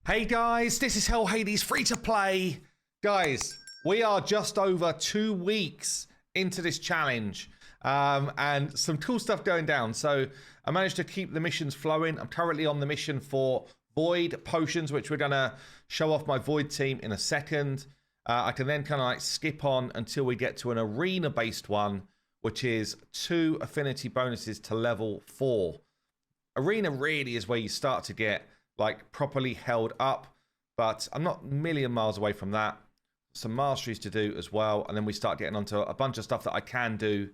Hey guys, this is Hell Hades free to play. Guys, we are just over 2 weeks into this challenge and some cool stuff going down. So I managed to keep the missions flowing. I'm currently on the mission for Void Potions, which we're going to show off my Void team in a second. I can then kind of like skip on until we get to an arena-based one, which is 2 affinity bonuses to level 4. Arena really is where you start to get like properly held up, but I'm not a million miles away from that. Some masteries to do as well, and then we start getting onto a bunch of stuff that I can do.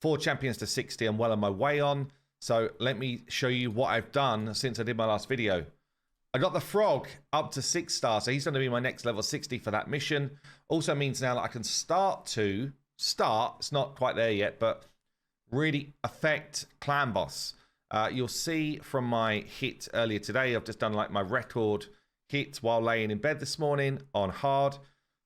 4 champions to 60 I'm well on my way on. So let me show you what I've done since I did my last video. I got the frog up to 6 stars, so he's going to be my next level 60 for that mission. Also means now that I can start, it's not quite there yet, but really affect clan boss. You'll see from my hit earlier today, I've just done like my record hit while laying in bed this morning on hard.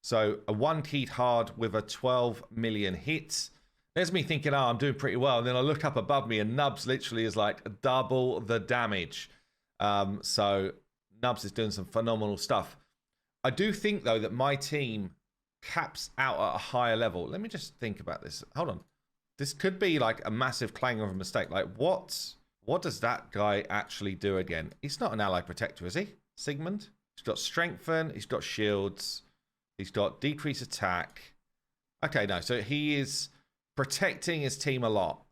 So a 1-keyed hard with a 12 million hits. There's me thinking, oh, I'm doing pretty well. And then I look up above me and Nubs literally is like double the damage. So Nubs is doing some phenomenal stuff. I do think though that my team caps out at a higher level. Let me just think about this. Hold on. This could be like a massive clanger of a mistake. Like what does that guy actually do again? He's not an ally protector, is he? Sigmund? He's got strengthen, he's got shields, he's got decrease attack. Okay, no, so he is protecting his team a lot.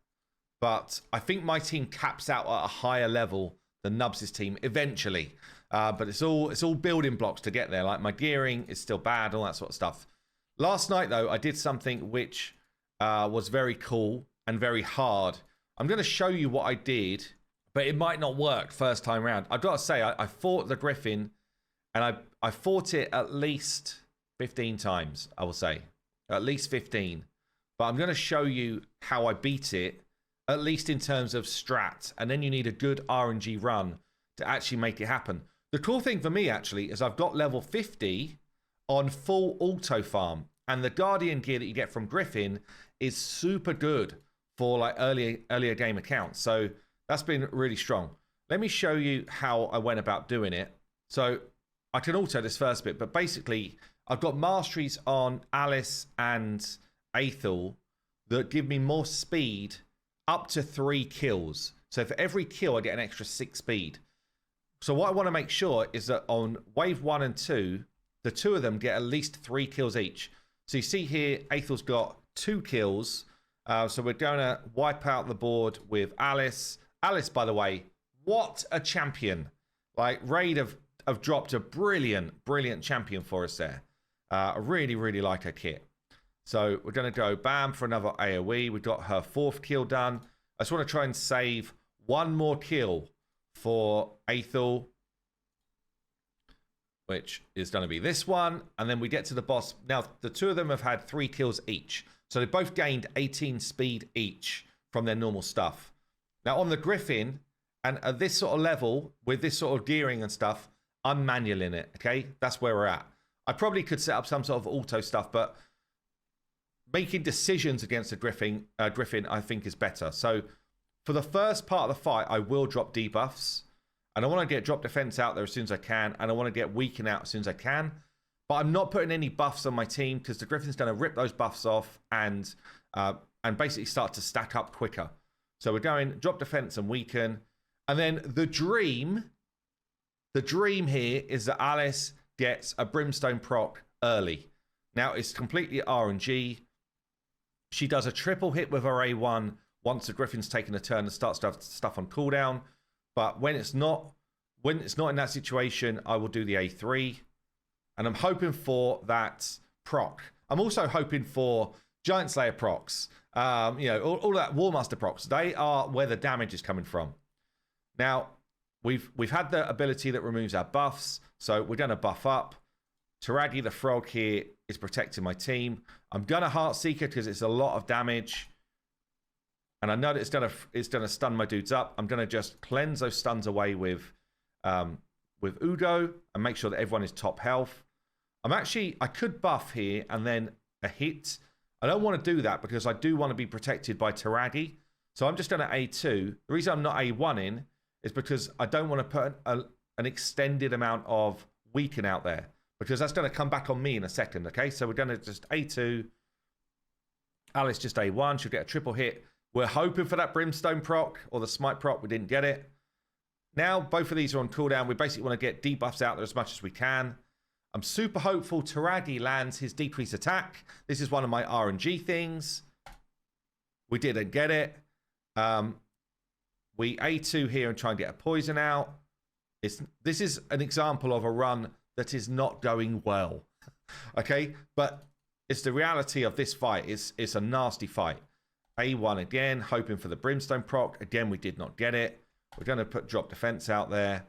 But I think my team caps out at a higher level than Nubs' team eventually. But it's all building blocks to get there. Like my gearing is still bad, all that sort of stuff. Last night, though, I did something which was very cool and very hard. I'm going to show you what I did, but it might not work first time round. I've got to say, I fought the griffin, and I fought it at least 15 times, I will say. At least 15. But I'm going to show you how I beat it, at least in terms of strat. And then you need a good RNG run to actually make it happen. The cool thing for me, actually, is I've got level 50 on full auto farm. And the Guardian gear that you get from Griffin is super good for like earlier game accounts. So that's been really strong. Let me show you how I went about doing it. So I can auto this first bit, but basically I've got masteries on Alice and Aethel that give me more speed up to 3 kills. So for every kill, I get an extra 6 speed. So what I want to make sure is that on wave 1 and 2, the 2 of them get at least 3 kills each. So you see here, Aethel's got 2 kills. So we're going to wipe out the board with Alice. Alice, by the way, what a champion. Like, Raid have dropped a brilliant champion for us there. I really, really like her kit. So we're going to go bam for another AoE. We've got her 4th kill done. I just want to try and save 1 more kill for Aethel, which is going to be this one. And then we get to the boss. Now, the 2 of them have had 3 kills each. So they both gained 18 speed each from their normal stuff. Now, on the Griffin, and at this sort of level, with this sort of gearing and stuff, I'm manualing it, okay? That's where we're at. I probably could set up some sort of auto stuff, but making decisions against the Griffin, I think, is better. So for the first part of the fight, I will drop debuffs. And I want to get drop defense out there as soon as I can. And I want to get weaken out as soon as I can. But I'm not putting any buffs on my team because the Griffin's going to rip those buffs off and basically start to stack up quicker. So we're going drop defense and weaken. And then the dream here is that Alice gets a brimstone proc early. Now it's completely RNG. She does a triple hit with her A1 once the Griffin's taken a turn and starts stuff on cooldown. But when it's not in that situation, I will do the A3. And I'm hoping for that proc. I'm also hoping for Giant Slayer procs. You know, all that Warmaster procs. They are where the damage is coming from. Now, we've had the ability that removes our buffs. So we're going to buff up. Taragi the Frog here is protecting my team. I'm going to Heartseeker because it's a lot of damage. And I know that it's gonna stun my dudes up. I'm going to just cleanse those stuns away with Udo and make sure that everyone is top health. I could buff here and then a hit. I don't want to do that because I do want to be protected by Taragi. So I'm just going to A2. The reason I'm not A1 in is because I don't want to put an extended amount of weaken out there, because that's going to come back on me in a second, okay? So we're going to just A2. Alice just A1. She'll get a triple hit. We're hoping for that Brimstone proc or the Smite proc. We didn't get it. Now, both of these are on cooldown. We basically want to get debuffs out there as much as we can. I'm super hopeful Taragi lands his decrease attack. This is one of my RNG things. We didn't get it. We A2 here and try and get a poison out. This is an example of a run that is not going well. Okay? But it's the reality of this fight. It's a nasty fight. A1 again, hoping for the Brimstone proc. Again, we did not get it. We're going to put drop defense out there.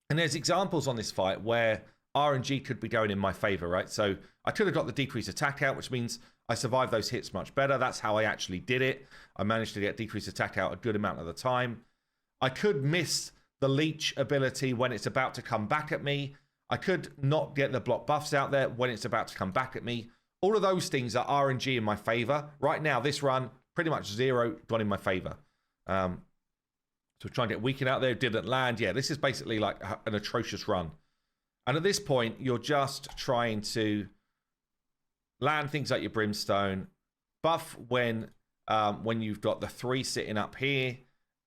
And there's examples on this fight where RNG could be going in my favor, right? So I could have got the decrease attack out, which means I survived those hits much better. That's how I actually did it. I managed to get decrease attack out a good amount of the time. I could miss the leech ability when it's about to come back at me. I could not get the block buffs out there when it's about to come back at me. All of those things are RNG in my favor. Right now, this run, pretty much 0 gone in my favor. So try and get weakened out there, didn't land. Yeah, this is basically like an atrocious run. And at this point, you're just trying to land things like your Brimstone, buff when you've got the 3 sitting up here,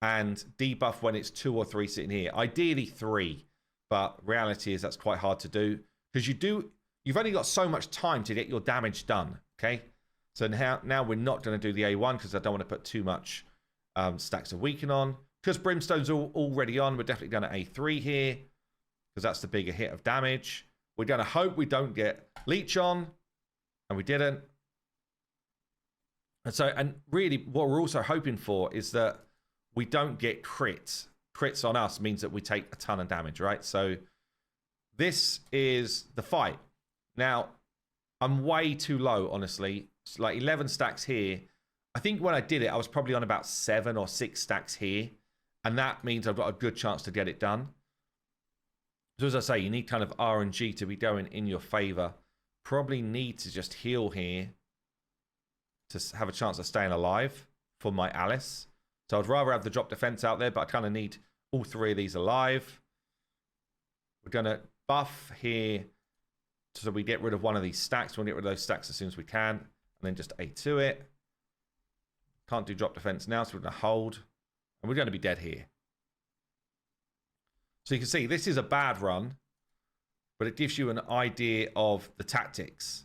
and debuff when it's 2 or 3 sitting here. Ideally 3, but reality is that's quite hard to do, because you've only got so much time to get your damage done, okay? So now we're not going to do the A1 because I don't want to put too much stacks of weaken on. Because Brimstone's already on, we're definitely going to A3 here, because that's the bigger hit of damage. We're going to hope we don't get Leech on, and we didn't. And really, what we're also hoping for is that we don't get crits. Crits on us means that we take a ton of damage, right? So this is the fight. Now, I'm way too low, honestly. It's like 11 stacks here. I think when I did it, I was probably on about 7 or 6 stacks here. And that means I've got a good chance to get it done. So as I say, you need kind of RNG to be going in your favor. Probably need to just heal here to have a chance of staying alive for my Alice. So I'd rather have the drop defense out there, but I kind of need all 3 of these alive. We're going to buff here so we get rid of one of these stacks. We'll get rid of those stacks as soon as we can. And then just A2 it. Can't do drop defense now, so we're going to hold. And we're going to be dead here. So you can see this is a bad run, but it gives you an idea of the tactics.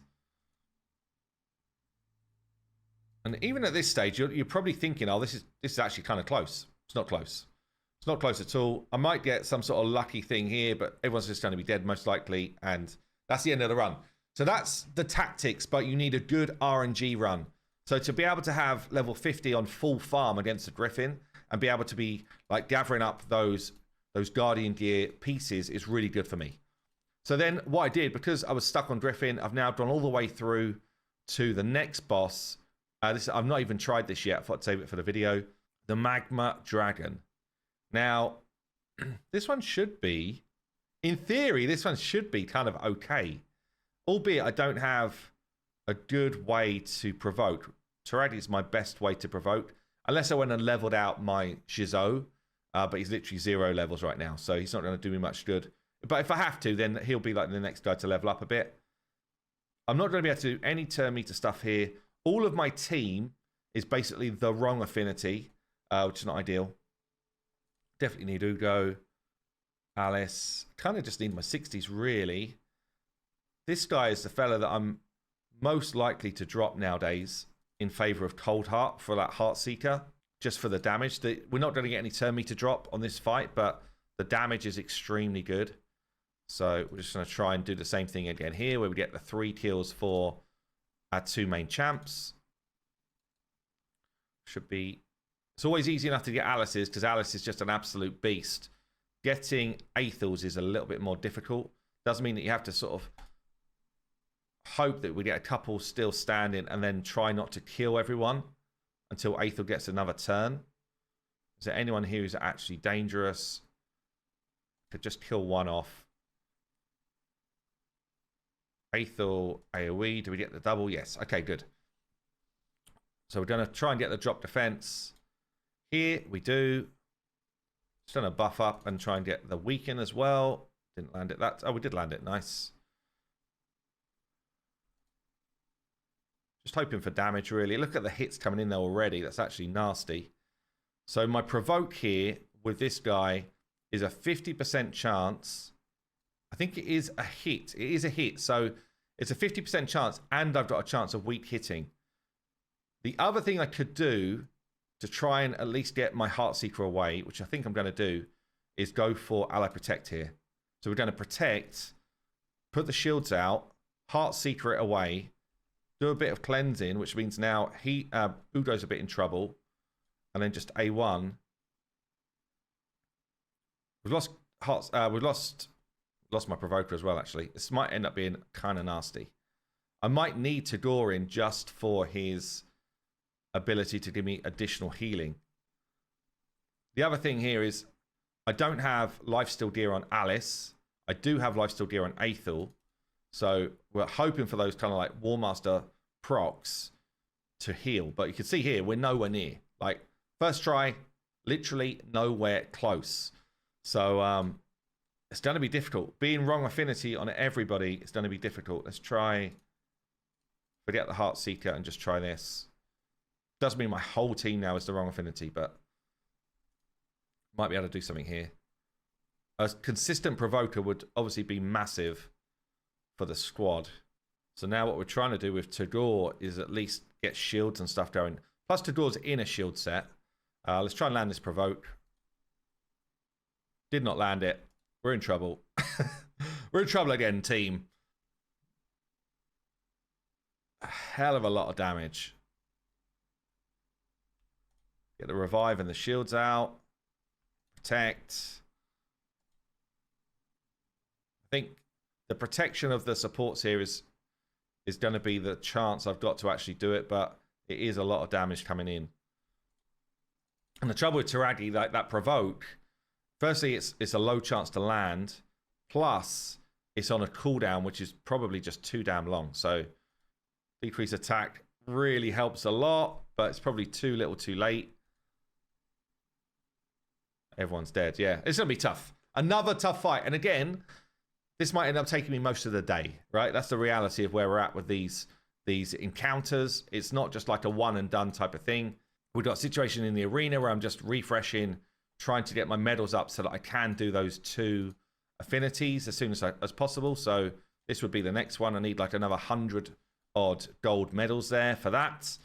And even at this stage, you're probably thinking, oh, this is actually kind of close. It's not close. It's not close at all. I might get some sort of lucky thing here, but everyone's just going to be dead most likely. And that's the end of the run. So that's the tactics, but you need a good RNG run. So to be able to have level 50 on full farm against a griffin and be able to be like gathering up those guardian gear pieces is really good for me. So then what I did, because I was stuck on griffin, I've now gone all the way through to the next boss. I've not even tried this yet. I thought I'd save it for the video. The Magma Dragon. Now, this one should be, in theory, this one should be kind of okay. Albeit I don't have a good way to provoke. Taragi is my best way to provoke. Unless I went and leveled out my Shizo. But he's literally 0 levels right now. So he's not going to do me much good. But if I have to, then he'll be like the next guy to level up a bit. I'm not going to be able to do any turn meter stuff here. All of my team is basically the wrong affinity, which is not ideal. Definitely need Ugo, Alice. Kind of just need my 60s, really. This guy is the fella that I'm most likely to drop nowadays in favor of Cold Heart for that Heart Seeker, just for the damage. We're not going to get any turn meter drop on this fight, but the damage is extremely good. So we're just going to try and do the same thing again here, where we get the 3 kills for our 2 main champs. Should be... It's always easy enough to get Alice's, because Alice is just an absolute beast. Getting Aethel's is a little bit more difficult. Doesn't mean that you have to sort of hope that we get a couple still standing and then try not to kill everyone until Aethel gets another turn. Is there anyone here who's actually dangerous? Could just kill one off. Aethel, AoE. Do we get the double? Yes. Okay, good. So we're going to try and get the drop defense. Here we do. Just going to buff up and try and get the weaken as well. Didn't land it. Oh, we did land it. Nice. Just hoping for damage, really. Look at the hits coming in there already. That's actually nasty. So my provoke here with this guy is a 50% chance. I think it is a hit. It is a hit. So it's a 50% chance, and I've got a chance of weak hitting. The other thing I could do to try and at least get my Heartseeker away, which I think I'm going to do, is go for Ally Protect here. So we're going to protect, put the shields out, Heartseeker it away, do a bit of cleansing, which means now Udo's a bit in trouble, and then just A1. We've lost hearts. We've lost my provoker as well. Actually, this might end up being kind of nasty. I might need Tagore in just for his ability to give me additional healing. The other thing here is I don't have Lifesteal Gear on Alice. I do have Lifesteal Gear on Aethel. So we're hoping for those kind of like War Master procs to heal. But you can see here, we're nowhere near. Like, first try, literally nowhere close. So it's going to be difficult. Being wrong affinity on everybody is going to be difficult. Let's try, forget the Heartseeker and just try this. Doesn't mean my whole team now is the wrong affinity, but might be able to do something here. A consistent provoker would obviously be massive for the squad. So now what we're trying to do with Tagore is at least get shields and stuff going. Plus Tagore's in a shield set. Let's try and land this provoke. Did not land it. We're in trouble. We're in trouble again, team. A hell of a lot of damage. Get the revive and the shields out. Protect. I think the protection of the supports here is going to be the chance I've got to actually do it, but it is a lot of damage coming in. And the trouble with Taragi, like that provoke, firstly, it's a low chance to land, plus it's on a cooldown, which is probably just too damn long. So decrease attack really helps a lot, but it's probably too little too late. Everyone's dead. Yeah, it's going to be tough. Another tough fight. And again, this might end up taking me most of the day, right? That's the reality of where we're at with these encounters. It's not just like a one and done type of thing. We've got a situation in the arena where I'm just refreshing, trying to get my medals up so that I can do those 2 affinities as soon as possible. So this would be the next one. I need like another 100 odd gold medals there for that.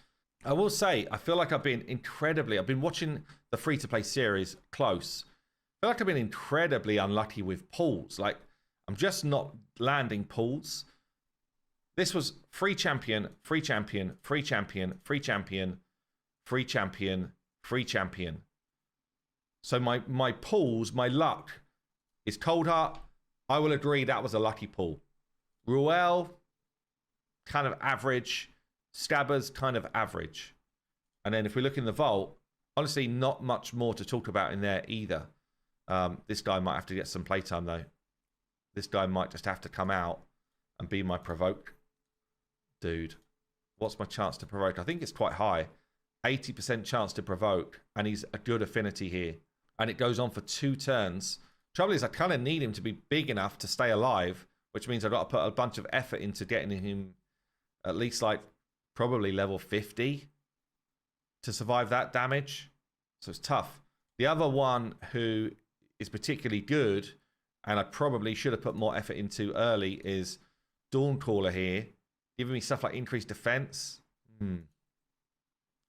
I will say, I feel like I've been watching the free-to-play series close. I feel like I've been incredibly unlucky with pulls. Like, I'm just not landing pulls. This was free champion, free champion, free champion, free champion, free champion, free champion. So my pulls, my luck is Cold Heart. I will agree that was a lucky pull. Ruel, kind of average. Scabbers, kind of average. And then if we look in the vault, honestly, not much more to talk about in there either. This guy might have to get some playtime, though. This guy might just have to come out and be my provoke. Dude, what's my chance to provoke? I think it's quite high. 80% chance to provoke, and he's a good affinity here. And it goes on for 2 turns. Trouble is, I kind of need him to be big enough to stay alive, which means I've got to put a bunch of effort into getting him at least like probably level 50 to survive that damage. So it's tough. The other one who is particularly good, and I probably should have put more effort into early, is Dawncaller here, giving me stuff like increased defense.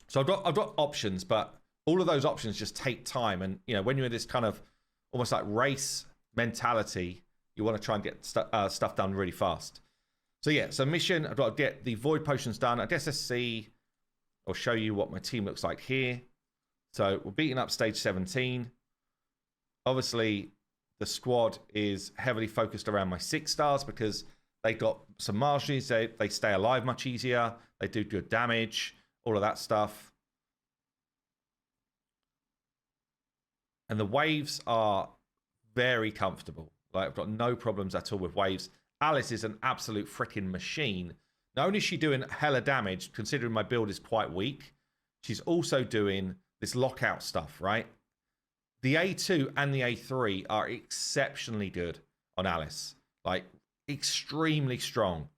So I've got options, but all of those options just take time. And you know, when you're in this kind of almost like race mentality, you want to try and get stuff done really fast. So yeah, so mission, I've got to get the void potions done. I guess let's see, I'll show you what my team looks like here. So we're beating up stage 17. Obviously, the squad is heavily focused around my 6 stars because they got some masteries. They stay alive much easier. They do good damage, all of that stuff. And the waves are very comfortable. Like, I've got no problems at all with waves. Alice is an absolute freaking machine. Not only is she doing hella damage, considering my build is quite weak, she's also doing this lockout stuff, right? The A2 and the A3 are exceptionally good. on Alice. Like, extremely strong.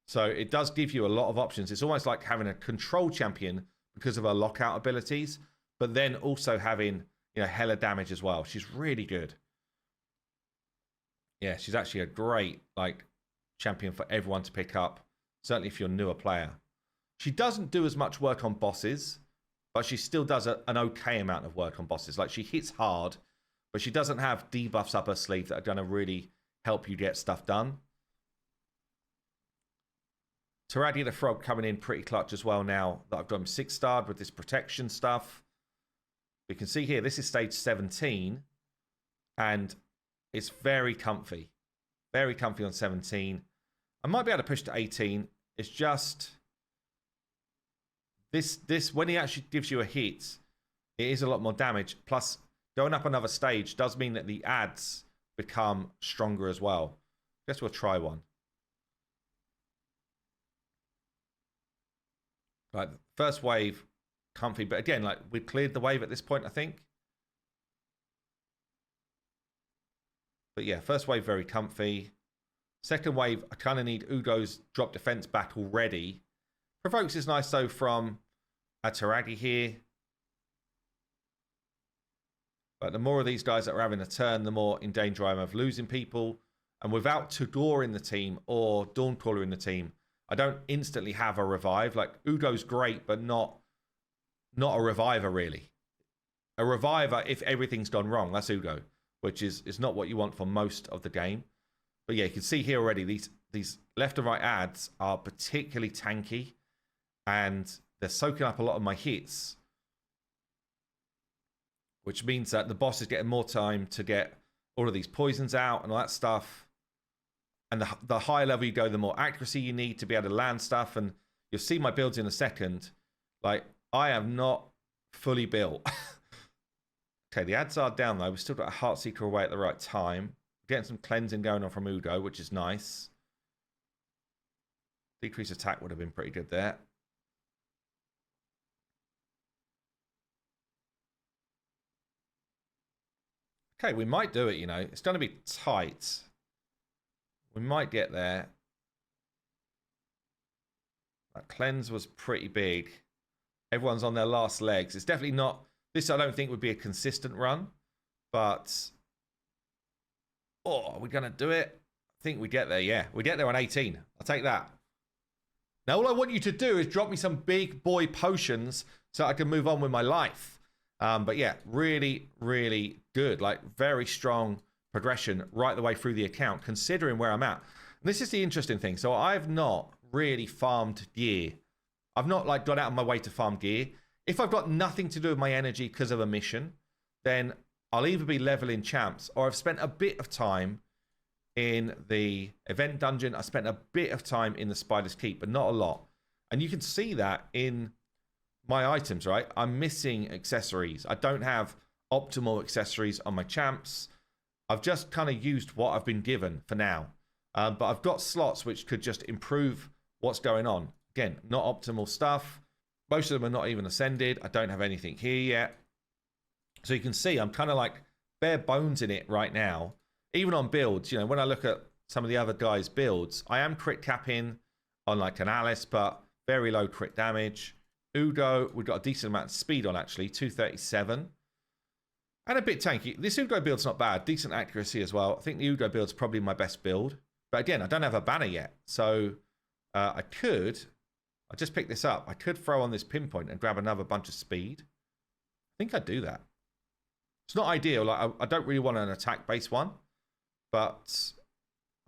So it does give you a lot of options. It's almost like having a control champion because of her lockout abilities, but then also having, you know, hella damage as well. She's really good. Yeah, she's actually a great, like, champion for everyone to pick up, certainly if you're a newer player. She doesn't do as much work on bosses, but she still does an okay amount of work on bosses. Like, she hits hard, but she doesn't have debuffs up her sleeve that are going to really help you get stuff done. Taradia the Frog coming in pretty clutch as well now that I've got him 6-starred with this protection stuff. We can see here, this is stage 17, and it's very comfy. Very comfy on 17. I might be able to push to 18. It's just... This when he actually gives you a hit, it is a lot more damage. Plus, going up another stage does mean that the ads become stronger as well. Guess we'll try one. Like, first wave, comfy. But again, like, we've cleared the wave at this point, I think. But yeah, first wave, very comfy. Second wave, I kind of need Udo's drop defense back already. Provokes is nice, though, from a Taragi here. But the more of these guys that are having a turn, the more in danger I am of losing people. And without Tagore in the team or Dawncaller in the team, I don't instantly have a revive. Like, Udo's great, but not a reviver, really. A reviver if everything's gone wrong. That's Udo, which is not what you want for most of the game. But yeah, you can see here already, these left and right ads are particularly tanky, and they're soaking up a lot of my hits, which means that the boss is getting more time to get all of these poisons out and all that stuff. And the higher level you go, the more accuracy you need to be able to land stuff. And you'll see my builds in a second. Like, I am not fully built. Okay, the ads are down, though. We've still got a Heartseeker away at the right time. Getting some cleansing going on from Udo, which is nice. Decrease attack would have been pretty good there. Okay, we might do it, you know. It's going to be tight. We might get there. That cleanse was pretty big. Everyone's on their last legs. It's definitely not... This, I don't think, would be a consistent run. But... Oh, are we going to do it? I think we get there, yeah. We get there on 18. I'll take that. Now, all I want you to do is drop me some big boy potions so I can move on with my life. But yeah, really, really good. Like, very strong progression right the way through the account, considering where I'm at. And this is the interesting thing. So I've not really farmed gear. I've not, like, gone out of my way to farm gear. If I've got nothing to do with my energy because of a mission, then I'll either be leveling champs, or I've spent a bit of time in the event dungeon. I spent a bit of time in the Spider's Keep, but not a lot. And you can see that in my items, right? I'm missing accessories. I don't have optimal accessories on my champs. I've just kind of used what I've been given for now. But I've got slots which could just improve what's going on. Again, not optimal stuff. Most of them are not even ascended. I don't have anything here yet. So you can see I'm kind of like bare bones in it right now. Even on builds, you know, when I look at some of the other guys' builds, I am crit capping on like an Alice, but very low crit damage. Udo, we've got a decent amount of speed on, actually, 237. And a bit tanky. This Udo build's not bad. Decent accuracy as well. I think the Udo build's probably my best build. But again, I don't have a banner yet. So I just picked this up. I could throw on this pinpoint and grab another bunch of speed. I think I'd do that. It's not ideal. Like, I don't really want an attack-based one. But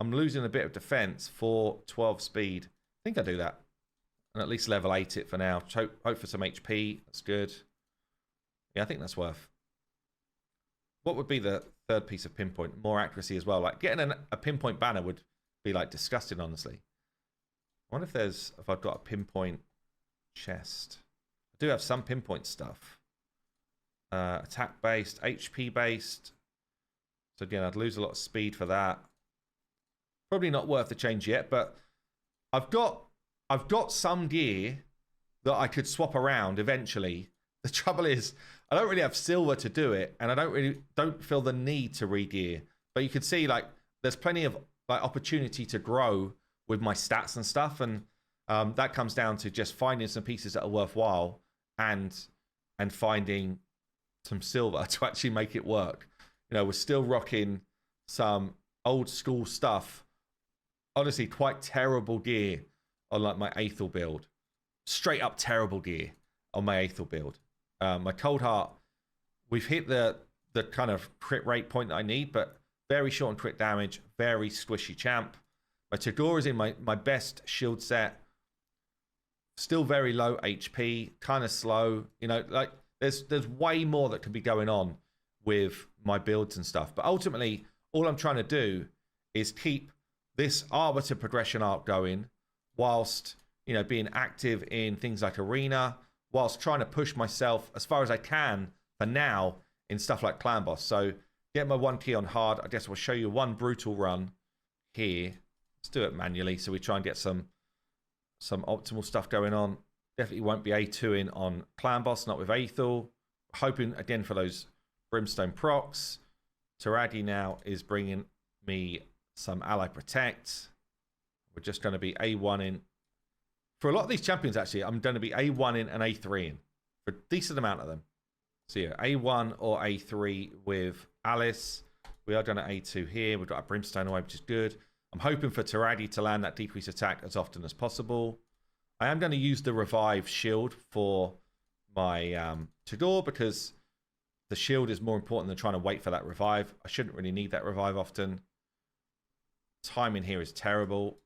I'm losing a bit of defense for 12 speed. I think I'll do that. And at least level 8 it for now. Hope for some HP. That's good. Yeah, I think that's worth. What would be the third piece of pinpoint? More accuracy as well. Like, getting a pinpoint banner would be, like, disgusting, honestly. I wonder if I've got a pinpoint chest. I do have some pinpoint stuff. Attack-based, HP-based. So again, I'd lose a lot of speed for that. Probably not worth the change yet, but I've got some gear that I could swap around eventually. The trouble is, I don't really have silver to do it, and I don't feel the need to re-gear. But you can see, like, there's plenty of like opportunity to grow with my stats and stuff, and that comes down to just finding some pieces that are worthwhile and finding some silver to actually make it work. You know, we're still rocking some old school stuff. Honestly, quite terrible gear on like my Aethel build. Straight up terrible gear on my Aethel build. My Cold Heart, we've hit the kind of crit rate point that I need, but very short on crit damage, very squishy champ. My Tagore is in my best shield set. Still very low HP, kind of slow. You know, like there's way more that could be going on with my builds and stuff. But ultimately, all I'm trying to do is keep this Arbiter progression arc going whilst, you know, being active in things like Arena, whilst trying to push myself as far as I can for now in stuff like Clan Boss. So get my 1 key on hard. I guess we'll show you one brutal run here. Let's do it manually so we try and get some optimal stuff going on. Definitely won't be A2 in on Clan Boss, not with Aethel. Hoping again for those Brimstone procs. Taradi now is bringing me some Ally Protect. We're just going to be A1 in. For a lot of these champions, actually, I'm going to be A1 in and A3 in. For a decent amount of them. So yeah, A1 or A3 with Alice. We are going to A2 here. We've got a Brimstone away, which is good. I'm hoping for Taradi to land that decrease attack as often as possible. I am going to use the revive shield for my Tagore because the shield is more important than trying to wait for that revive. I shouldn't really need that revive often. Timing here is terrible.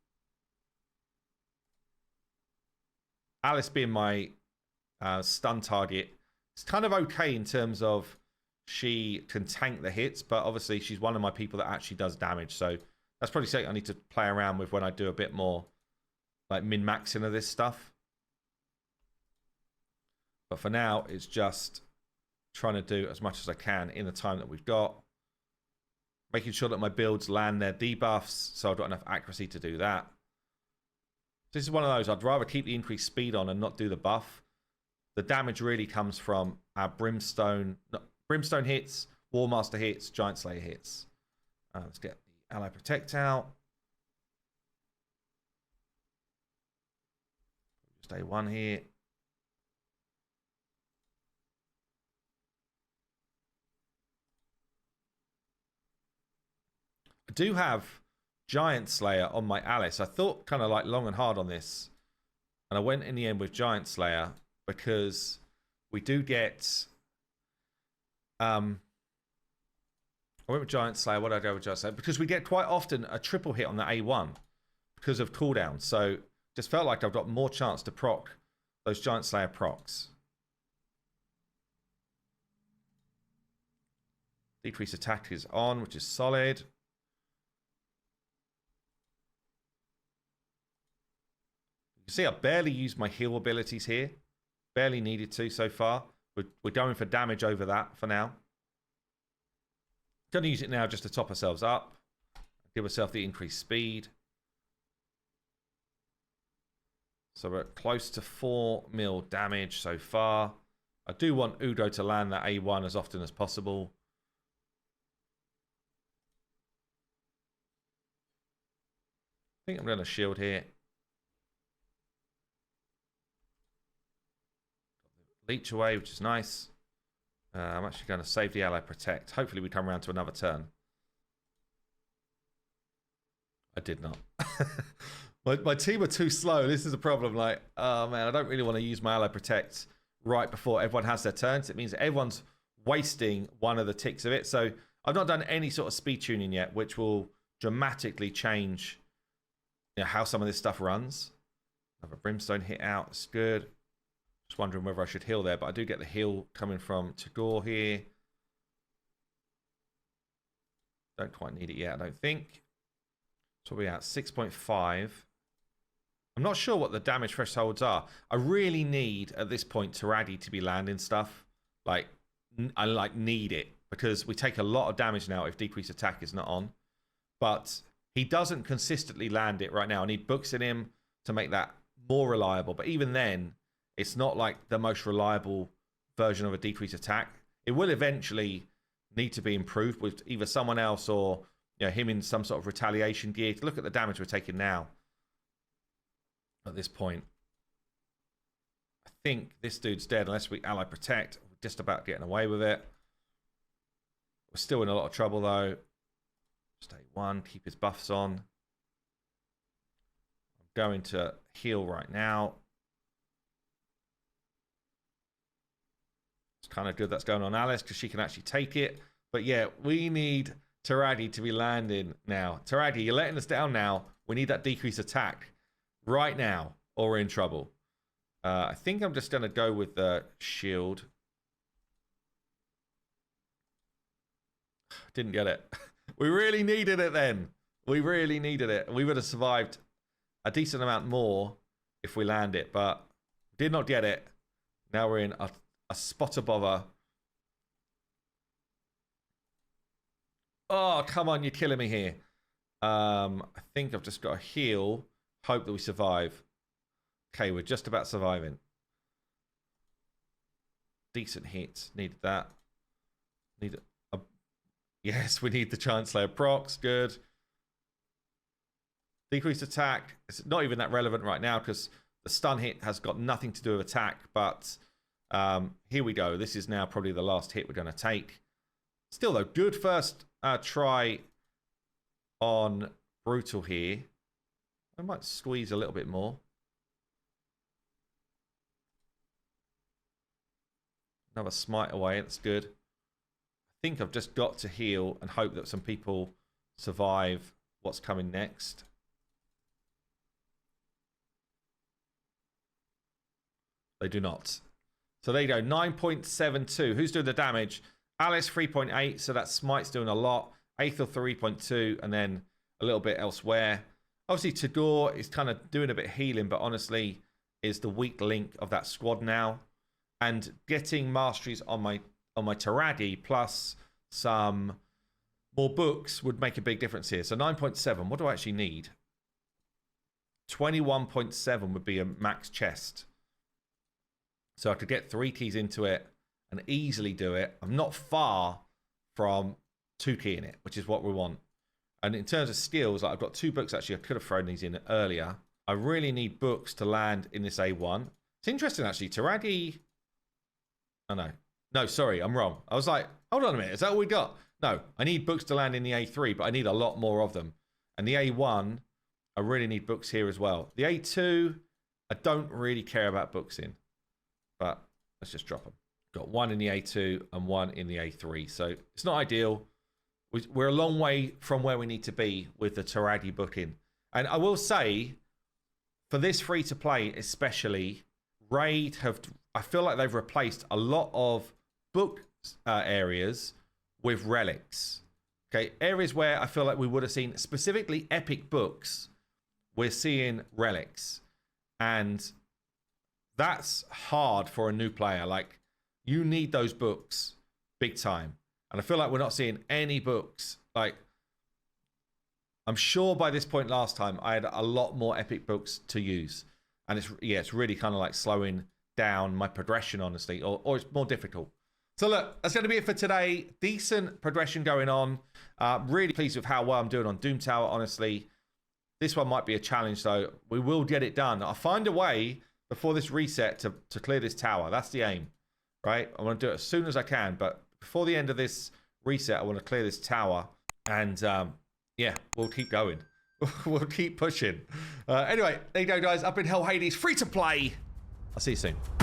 Alice being my stun target, it's kind of okay in terms of she can tank the hits, but obviously she's one of my people that actually does damage. So that's probably something I need to play around with when I do a bit more like min-maxing of this stuff. But for now, it's just trying to do as much as I can in the time that we've got. Making sure that my builds land their debuffs, so I've got enough accuracy to do that. This is one of those, I'd rather keep the increased speed on and not do the buff. The damage really comes from our Brimstone hits, Warmaster hits, Giant Slayer hits. Let's get the Ally Protect out. Just A1 here. I do have Giant Slayer on my Alice. I thought kind of like long and hard on this. And I went in the end with Giant Slayer because we do get... I went with Giant Slayer. What did I go with Giant Slayer? Because we get quite often a triple hit on the A1 because of cooldown. So just felt like I've got more chance to proc those Giant Slayer procs. Decrease attack is on, which is solid. You see, I barely used my heal abilities here. Barely needed to so far. We're going for damage over that for now. Going to use it now just to top ourselves up. Give ourselves the increased speed. So we're close to 4 mil damage so far. I do want Udo to land that A1 as often as possible. I think I'm going to shield here. Leech away, which is nice. I'm actually going to save the Ally Protect. Hopefully we come around to another turn. I did not. my team are too slow. This is a problem. Like, oh man, I don't really want to use my Ally Protect right before everyone has their turns. It means that everyone's wasting one of the ticks of it. So I've not done any sort of speed tuning yet, which will dramatically change, you know, how some of this stuff runs. I have a Brimstone hit out. It's good. Just wondering whether I should heal there, but I do get the heal coming from Tagore here. Don't quite need it yet, I don't think. So we're at 6.5. I'm not sure what the damage thresholds are. I really need, at this point, Taradi to be landing stuff. Like, I need it, because we take a lot of damage now if decreased attack is not on. But he doesn't consistently land it right now. I need books in him to make that more reliable. But even then, it's not like the most reliable version of a decreased attack. It will eventually need to be improved with either someone else or you know, him in some sort of retaliation gear. Look at the damage we're taking now at this point. I think this dude's dead unless we ally protect. We're just about getting away with it. We're still in a lot of trouble though. Stay one, keep his buffs on. I'm going to heal right now. It's kind of good that's going on Alice because she can actually take it. But yeah, we need Taradi to be landing now. Taradi, you're letting us down now. We need that decreased attack right now or we're in trouble. I think I'm just going to go with the shield. Didn't get it. We really needed it then. We really needed it. We would have survived a decent amount more if we land it, but did not get it. Now we're in a spot of bother. Oh, come on. You're killing me here. I think I've just got to heal. Hope that we survive. Okay, we're just about surviving. Decent hit. Needed that. Need a... Yes, we need the Chancellor. Procs, good. Decreased attack. It's not even that relevant right now because the stun hit has got nothing to do with attack. But here we go. This is now probably the last hit we're going to take. Still, though, good first try on Brutal here. I might squeeze a little bit more. Another smite away. That's good. I think I've just got to heal and hope that some people survive what's coming next. They do not. So there you go. 9.72. Who's doing the damage? Alice 3.8. So that smite's doing a lot. Aethel 3.2. And then a little bit elsewhere. Obviously, Tagore is kind of doing a bit of healing, but honestly is the weak link of that squad now. And getting masteries on my Taradi plus some more books would make a big difference here. So 9.7. What do I actually need? 21.7 would be a max chest. So I could get 3 keys into it and easily do it. I'm not far from 2 keying it, which is what we want. And in terms of skills, like I've got 2 books actually. I could have thrown these in earlier. I really need books to land in this A1. It's interesting actually. Taradi... Oh, no. No, sorry, I'm wrong. I was like, hold on a minute. Is that all we got? No, I need books to land in the A3, but I need a lot more of them. And the A1, I really need books here as well. The A2, I don't really care about books in. But let's just drop them. Got 1 in the A2 and 1 in the A3. So it's not ideal. We're a long way from where we need to be with the Taradi booking. And I will say, for this free-to-play especially, Raid have... I feel like they've replaced a lot of book areas with relics. Okay, areas where I feel like we would have seen specifically epic books, we're seeing relics. And that's hard for a new player. Like, you need those books big time. And I feel like we're not seeing any books. Like, I'm sure by this point last time, I had a lot more epic books to use. And it's really kind of like slowing down my progression, honestly, or it's more difficult. So look, that's going to be it for today. Decent progression going on. Really pleased with how well I'm doing on Doom Tower, honestly. This one might be a challenge, though. We will get it done. I'll find a way before this reset to clear this tower. That's the aim, right? I want to do it as soon as I can, but before the end of this reset, I want to clear this tower. And yeah, we'll keep going. We'll keep pushing. Anyway, there you go, guys. Up in Hell Hades, free to play. I'll see you soon.